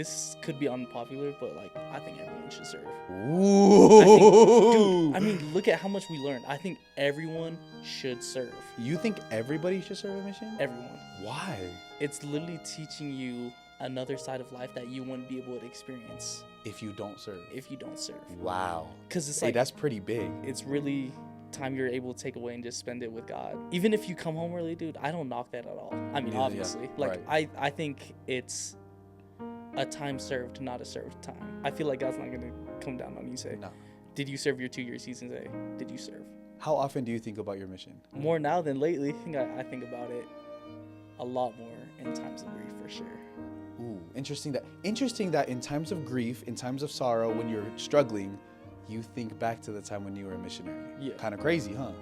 This could be unpopular, but like I think everyone should serve. Ooh. I mean, look at how much we learned. I think everyone should serve. You think everybody should serve a mission? Everyone. Why? It's literally teaching you another side of life that you wouldn't be able to experience If you don't serve. if you don't serve. Wow. Because it's Hey, like that's pretty big. it's really time you're able to take away and just spend it with God. Even if you come home early, dude, I don't knock that at all. I mean, Yeah, obviously, like right. I think it's a time served, not a served time. I feel like God's not gonna come down on you and say, No. "Did you serve your 2-year season today? Did you serve?" How often do you think about your mission? More now than lately. I think about it a lot more in times of grief, for sure. Ooh, interesting that in times of grief, in times of sorrow, when you're struggling, you think back to the time when you were a missionary. Yeah. Kind of crazy, huh?